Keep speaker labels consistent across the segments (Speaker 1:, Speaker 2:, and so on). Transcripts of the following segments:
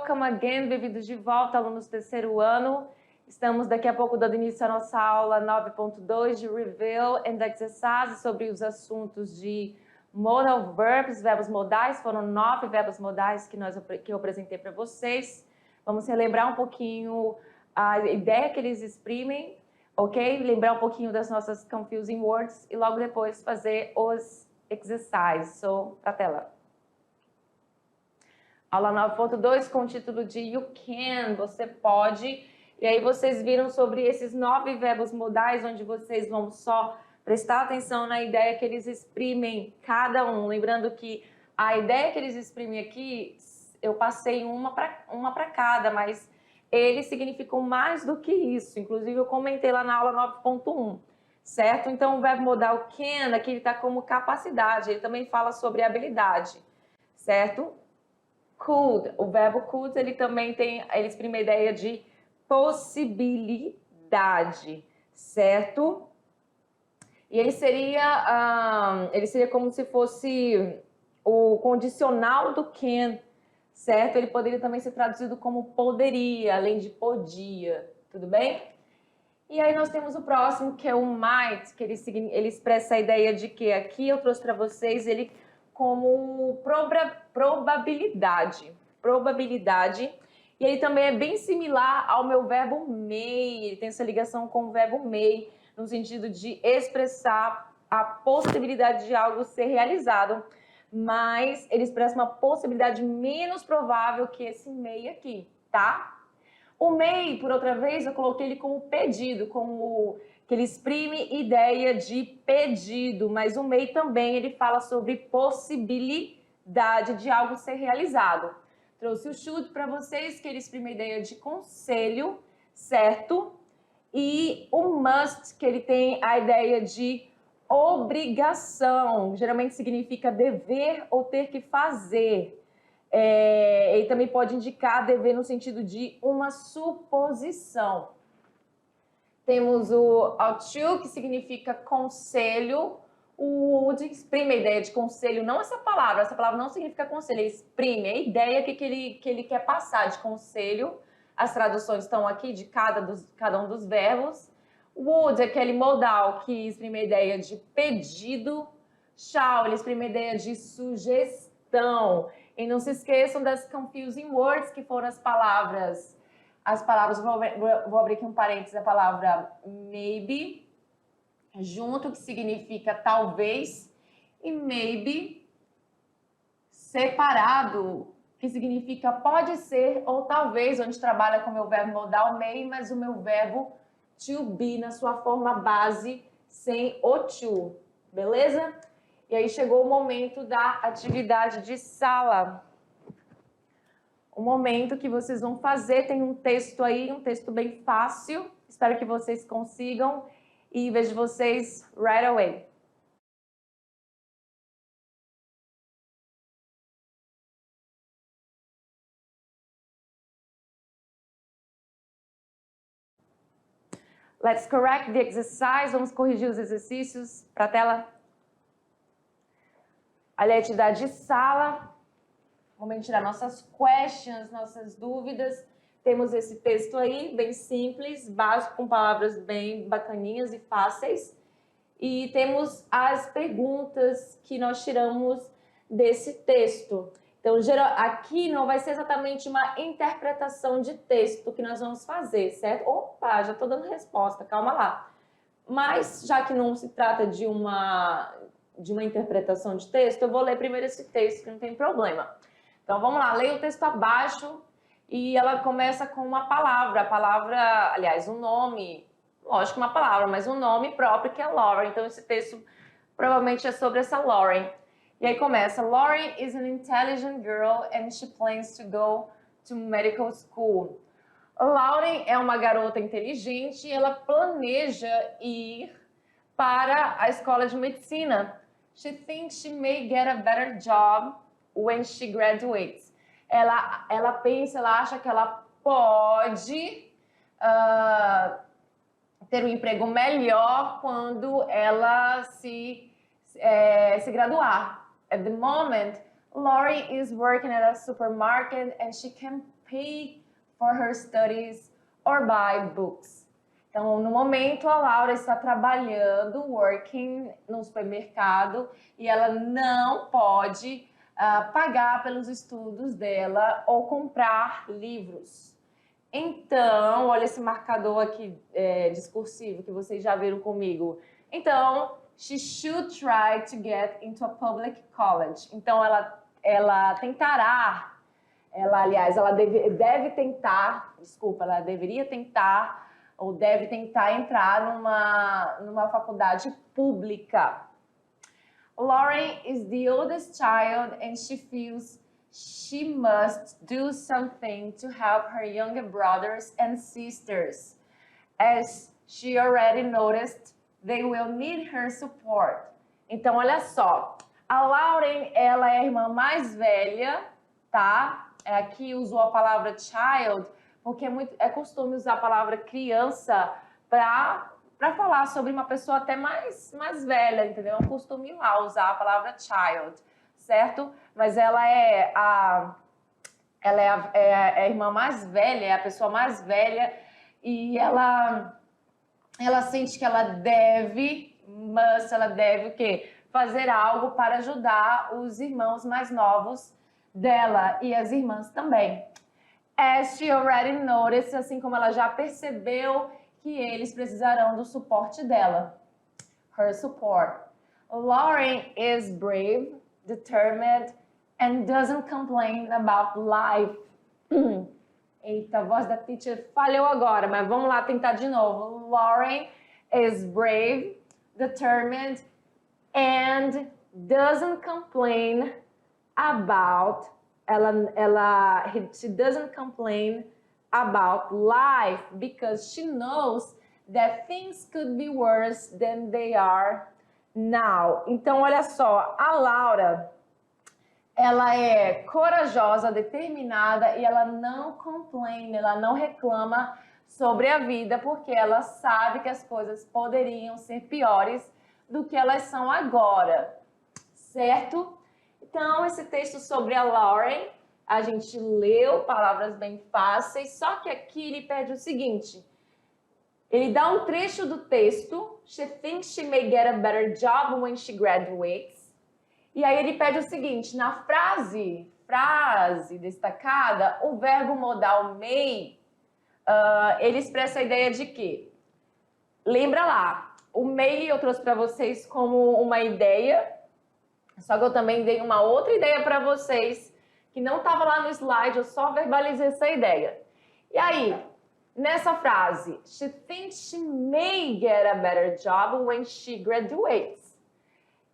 Speaker 1: Welcome again, bem-vindos de volta, alunos do terceiro ano. Estamos daqui a pouco dando início à nossa aula 9.2 de Review and Exercise sobre os assuntos de Modal Verbs, verbos modais. Foram 9 verbos modais que eu apresentei para vocês. Vamos relembrar um pouquinho a ideia que eles exprimem, ok? Lembrar um pouquinho das nossas confusing words e logo depois fazer os exercises. So, para a tela. Aula 9.2 com o título de You Can, você pode. E aí vocês viram sobre esses 9 verbos modais, onde vocês vão só prestar atenção na ideia que eles exprimem, cada um. Lembrando que a ideia que eles exprimem aqui, eu passei uma para cada, mas eles significam mais do que isso. Inclusive, eu comentei lá na aula 9.1, certo? Então, o verbo modal can, aqui ele está como capacidade, ele também fala sobre habilidade, certo? Could, o verbo could, ele também ele exprime a ideia de possibilidade, certo? E ele seria como se fosse o condicional do can, certo? Ele poderia também ser traduzido como poderia, além de podia, tudo bem? E aí nós temos o próximo, que é o might, que ele expressa a ideia de que aqui eu trouxe para vocês ele como probabilidade. E ele também é bem similar ao meu verbo may, ele tem essa ligação com o verbo may, no sentido de expressar a possibilidade de algo ser realizado, mas ele expressa uma possibilidade menos provável que esse may aqui, tá? O may, por outra vez, eu coloquei ele como pedido, como que ele exprime ideia de pedido, mas o may também ele fala sobre possibilidade de algo ser realizado. Trouxe o should para vocês, que ele exprime a ideia de conselho, certo? E o must, que ele tem a ideia de obrigação, geralmente significa dever ou ter que fazer. Ele também pode indicar dever no sentido de uma suposição. Temos o ought to, que significa conselho. O would exprime a ideia de conselho, não essa palavra não significa conselho, ele exprime a ideia que ele quer passar de conselho. As traduções estão aqui de cada um dos verbos. Would é aquele modal que exprime a ideia de pedido. Shall, ele exprime a ideia de sugestão. E não se esqueçam das confusing words, que foram as palavras, vou abrir aqui um parênteses, a palavra maybe, junto, que significa talvez, e maybe, separado, que significa pode ser ou talvez, onde trabalha com o meu verbo modal may, mas o meu verbo to be na sua forma base, sem o to, beleza? E aí chegou o momento da atividade de sala. O momento que vocês vão fazer, tem um texto aí, um texto bem fácil. Espero que vocês consigam e vejo vocês right away. Let's correct the exercise. Vamos corrigir os exercícios para a tela. Ali a atividade de sala. Vamos tirar nossas questions, nossas dúvidas. Temos esse texto aí, bem simples, básico, com palavras bem bacaninhas e fáceis. E temos as perguntas que nós tiramos desse texto. Então, aqui não vai ser exatamente uma interpretação de texto que nós vamos fazer, certo? Opa, já estou dando resposta, calma lá. Mas, já que não se trata de uma interpretação de texto, eu vou ler primeiro esse texto, que não tem problema. Então, vamos lá, leia o texto abaixo e ela começa com uma palavra. A palavra, aliás, um nome, lógico uma palavra, mas um nome próprio que é Lauren. Então, esse texto provavelmente é sobre essa Lauren. E aí começa, Lauren is an intelligent girl and she plans to go to medical school. Lauren é uma garota inteligente e ela planeja ir para a escola de medicina. She thinks she may get a better job when she graduates. Ela pensa, ela acha que ela pode ter um emprego melhor quando ela se graduar. At the moment, Lauren is working at a supermarket and she can pay for her studies or buy books. Então, no momento, a Laura está trabalhando, working no supermercado, e ela não pode pagar pelos estudos dela ou comprar livros. Então, olha esse marcador aqui discursivo que vocês já viram comigo. Então, she should try to get into a public college. Então, ela tentará, ela deve tentar, desculpa, ela deveria tentar ou deve tentar entrar numa faculdade pública. Lauren is the oldest child and she feels she must do something to help her younger brothers and sisters. As she already noticed, they will need her support. Então, olha só, a Lauren, ela é a irmã mais velha, tá? Aqui usou a palavra child, porque é costume usar a palavra criança para falar sobre uma pessoa até mais velha, entendeu? É um costume lá usar a palavra child, certo? Mas ela é a irmã mais velha, é a pessoa mais velha, e ela sente que ela deve o quê? Fazer algo para ajudar os irmãos mais novos dela e as irmãs também. As she already noticed, assim como ela já percebeu que eles precisarão do suporte dela. Her support. Lauren is brave, determined, and doesn't complain about life. Eita, a voz da teacher falhou agora, mas vamos lá tentar de novo. Lauren is brave, determined, and doesn't complain about she doesn't complain about life because she knows that things could be worse than they are now. Então, olha só, a Laura, ela é corajosa, determinada e ela não complain, ela não reclama sobre a vida porque ela sabe que as coisas poderiam ser piores do que elas são agora, certo? Então, esse texto sobre a Lauren, a gente leu, palavras bem fáceis, só que aqui ele pede o seguinte, ele dá um trecho do texto, she thinks she may get a better job when she graduates, e aí ele pede o seguinte, na frase destacada, o verbo modal may, ele expressa a ideia de quê? Lembra lá, o may eu trouxe para vocês como uma ideia, só que eu também dei uma outra ideia para vocês, que não estava lá no slide, eu só verbalizei essa ideia. E aí, nessa frase, she thinks she may get a better job when she graduates.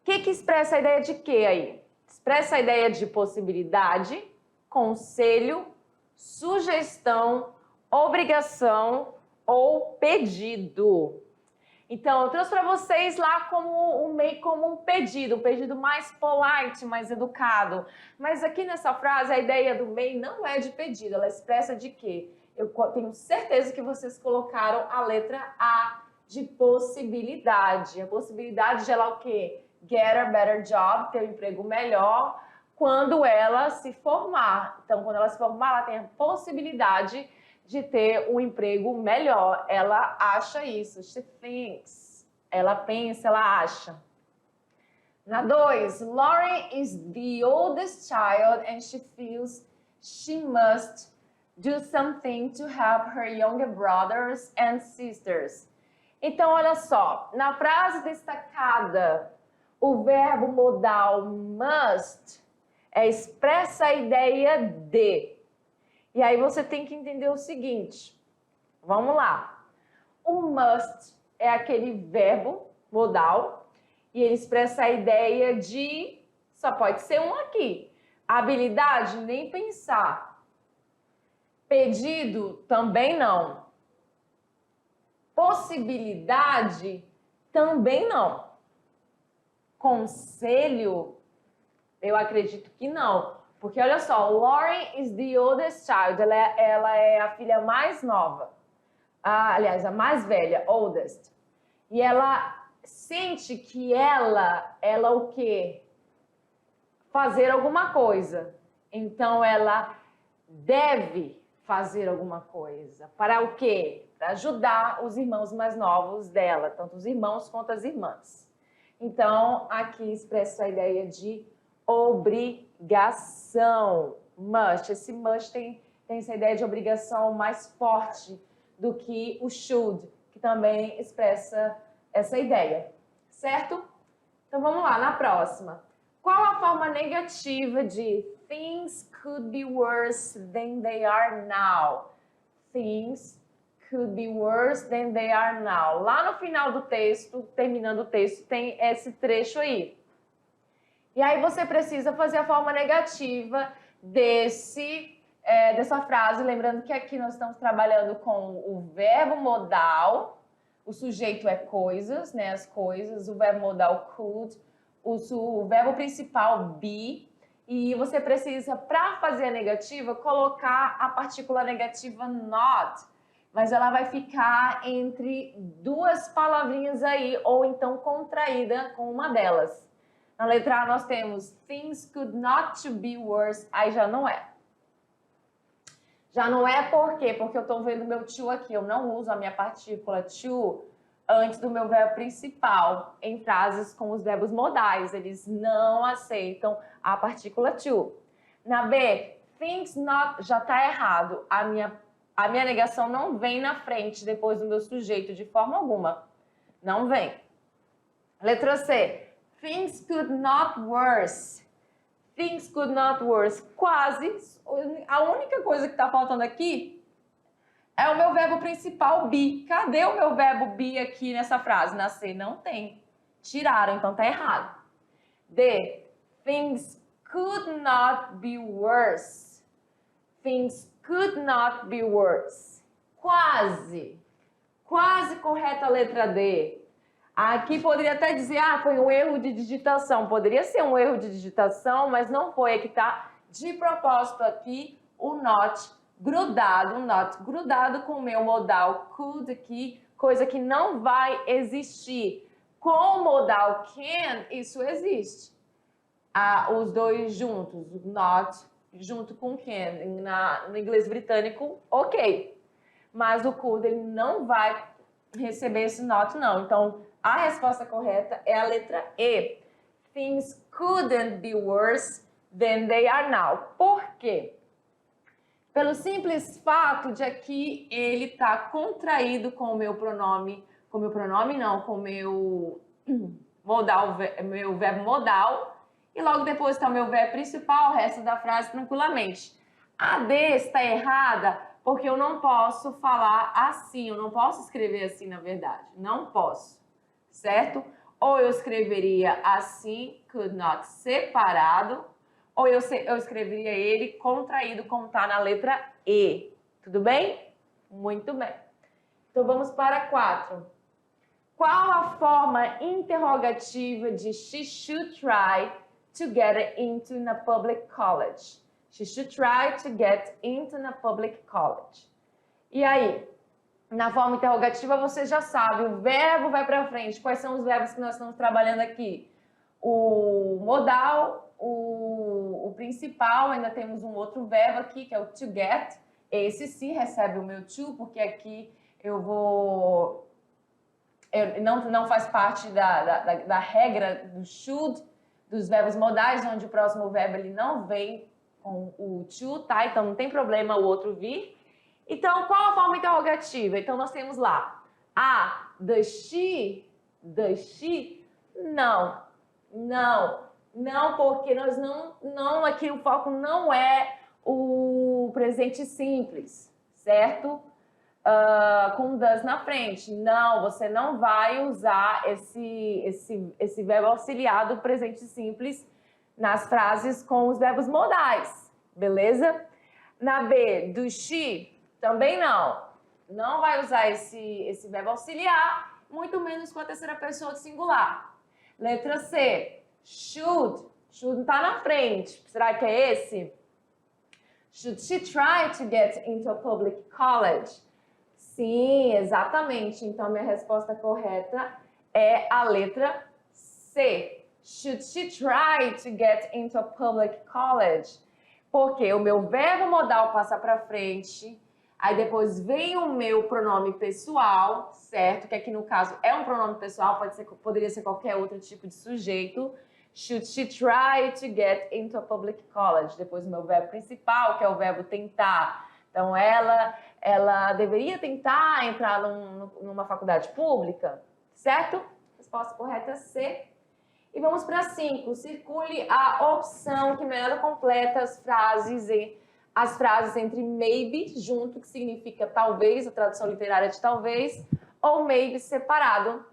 Speaker 1: O que expressa a ideia de quê aí? Expressa a ideia de possibilidade, conselho, sugestão, obrigação ou pedido. Então, eu trouxe para vocês lá como um pedido mais polite, mais educado. Mas aqui nessa frase, a ideia do may não é de pedido, ela expressa de quê? Eu tenho certeza que vocês colocaram a letra A de possibilidade. A possibilidade de ela o quê? Get a better job, ter um emprego melhor, quando ela se formar. Então, quando ela se formar, ela tem a possibilidade de ter um emprego melhor. Ela acha isso. She thinks. Ela pensa, ela acha. Na 2, Lauren is the oldest child and she feels she must do something to help her younger brothers and sisters. Então, olha só. Na frase destacada, o verbo modal must expressa a ideia de. E aí você tem que entender o seguinte, vamos lá. O must é aquele verbo modal e ele expressa a ideia de, só pode ser um aqui. Habilidade, nem pensar. Pedido, também não. Possibilidade, também não. Conselho, eu acredito que não. Porque, olha só, Lauren is the oldest child. Ela é a filha mais nova. Aliás, a mais velha, oldest. E ela sente que ela o quê? Fazer alguma coisa. Então, ela deve fazer alguma coisa. Para o quê? Para ajudar os irmãos mais novos dela, tanto os irmãos quanto as irmãs. Então, aqui expressa a ideia de obrigação. Must. Esse must tem essa ideia de obrigação mais forte do que o should, que também expressa essa ideia. Certo? Então, vamos lá, na próxima. Qual a forma negativa de things could be worse than they are now? Things could be worse than they are now. Lá no final do texto, terminando o texto, tem esse trecho aí. E aí você precisa fazer a forma negativa dessa frase. Lembrando que aqui nós estamos trabalhando com o verbo modal. O sujeito é coisas, né? As coisas. O verbo modal could. O verbo principal be. E você precisa, para fazer a negativa, colocar a partícula negativa not. Mas ela vai ficar entre duas palavrinhas aí, ou então contraída com uma delas. Na letra A nós temos things could not to be worse, aí já não é. Já não é por quê? Porque eu estou vendo meu to aqui, eu não uso a minha partícula to antes do meu verbo principal em frases com os verbos modais, eles não aceitam a partícula to. Na B, things not, já está errado, a minha negação não vem na frente depois do meu sujeito de forma alguma, não vem. Letra C, things could not worse. Things could not worse. Quase. A única coisa que está faltando aqui é o meu verbo principal be. Cadê o meu verbo be aqui nessa frase? Na C não tem. Tiraram, então tá errado. D. Things could not be worse. Things could not be worse. Quase. Quase correta a letra D. Aqui poderia até dizer, foi um erro de digitação. Poderia ser um erro de digitação, mas não foi. Aqui tá de propósito aqui o not grudado, com o meu modal could aqui, coisa que não vai existir. Com o modal can, isso existe. Os dois juntos, not junto com can. No inglês britânico, ok. Mas o could, ele não vai receber esse not, não. Então, a resposta correta é a letra E. Things couldn't be worse than they are now. Por quê? Pelo simples fato de aqui ele tá contraído com o meu pronome, com o meu modal, meu verbo modal, e logo depois está o meu verbo principal, o resto da frase tranquilamente. A D está errada porque eu não posso falar assim, eu não posso escrever assim, na verdade. Não posso, certo? Ou eu escreveria assim, could not, separado, ou eu escreveria ele contraído, como está na letra E. Tudo bem? Muito bem. Então, vamos para 4. Qual a forma interrogativa de she should try to get into a public college? She should try to get into a public college. E aí? Na forma interrogativa, você já sabe, o verbo vai para frente. Quais são os verbos que nós estamos trabalhando aqui? O modal, o principal, ainda temos um outro verbo aqui, que é o to get. Esse sim recebe o meu to, porque aqui não faz parte da regra do should, dos verbos modais, onde o próximo verbo ele não vem com o to, tá? Então não tem problema o outro vir. Então, qual a forma interrogativa? Então, nós temos lá does she? Não, porque nós não, aqui o foco não é o presente simples, certo? Com does na frente. Não, você não vai usar esse verbo auxiliar do presente simples nas frases com os verbos modais, beleza? Na B, do she, também não vai usar esse verbo auxiliar, muito menos com a terceira pessoa singular. Letra C, should está na frente, será que é esse? Should she try to get into a public college? Sim, exatamente. Então, minha resposta correta é a letra C. Should she try to get into a public college? Porque o meu verbo modal passa para frente, aí depois vem o meu pronome pessoal, certo? Que aqui no caso é um pronome pessoal, poderia ser qualquer outro tipo de sujeito. Should she try to get into a public college? Depois o meu verbo principal, que é o verbo tentar. Então, ela deveria tentar entrar numa faculdade pública, certo? Resposta correta é C. E vamos para 5. Circule a opção que melhor completa as frases entre maybe junto, que significa talvez, a tradução literária de talvez, ou maybe separado,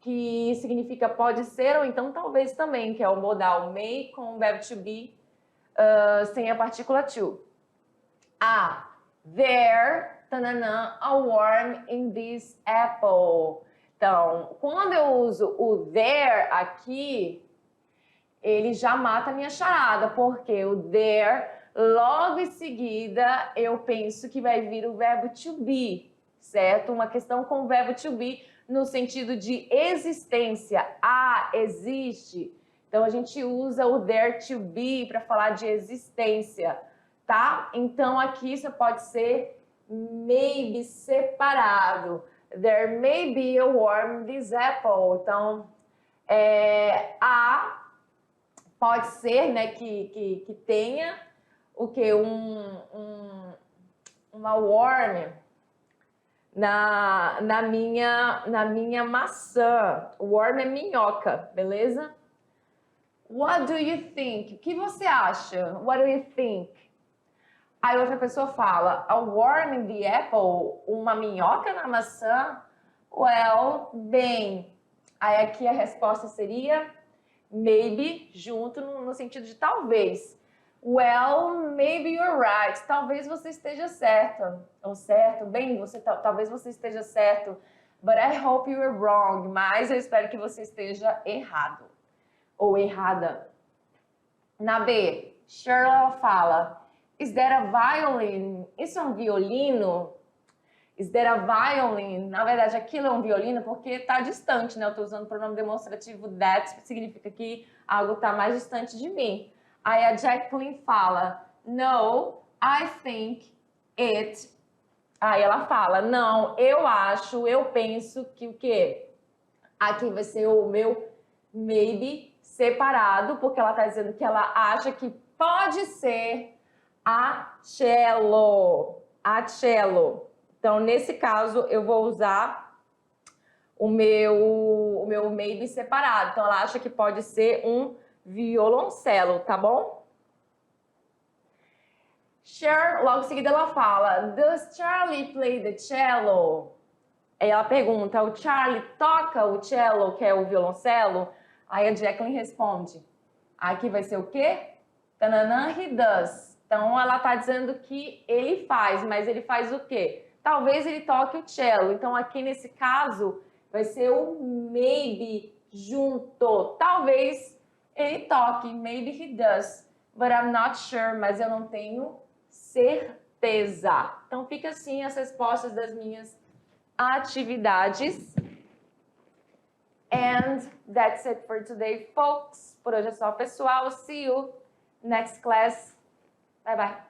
Speaker 1: que significa pode ser, ou então talvez também, que é o modal may com o verbo to be, sem a partícula to. A. There, tananã, a worm in this apple. Então, quando eu uso o there aqui, ele já mata a minha charada, porque o there, logo em seguida, eu penso que vai vir o verbo to be, certo? Uma questão com o verbo to be no sentido de existência. Ah, existe. Então, a gente usa o there to be para falar de existência, tá? Então, aqui isso pode ser maybe separado. There may be a worm in this apple. Então, a pode ser, né, que tenha o que? Uma worm na minha maçã. Worm é minhoca, beleza? What do you think? O que você acha? What do you think? Aí outra pessoa fala, a worm in the apple, uma minhoca na maçã? Well, bem, aí aqui a resposta seria maybe, junto no sentido de talvez. Well, maybe you're right. Talvez você esteja certa. Ou certo, bem, talvez você esteja certo. But I hope you're wrong. Mas eu espero que você esteja errado. Ou errada. Na B, Cheryl fala, is that a violin? Isso é um violino? Is that a violin? Na verdade, aquilo é um violino porque está distante, né? Eu estou usando o pronome demonstrativo that, que significa que algo está mais distante de mim. Aí a Jacqueline fala, no, I think it. Aí ela fala, não, eu acho, eu penso que o quê? Aqui vai ser o meu maybe separado, porque ela está dizendo que ela acha que pode ser a cello. A cello. Então, nesse caso, eu vou usar o meu maybe separado. Então, ela acha que pode ser um violoncelo, tá bom? Cher, logo em seguida, ela fala, does Charlie play the cello? Aí ela pergunta, o Charlie toca o cello, que é o violoncelo? Aí a Jacqueline responde, aqui vai ser o quê? Tananã, he does. Então, ela tá dizendo que ele faz, mas ele faz o quê? Talvez ele toque o cello. Então, aqui nesse caso, vai ser o maybe junto. Talvez ele toque. Maybe he does. But I'm not sure. Mas eu não tenho certeza. Então, fica assim as respostas das minhas atividades. And that's it for today, folks. Por hoje é só, pessoal. See you next class. Bye, bye.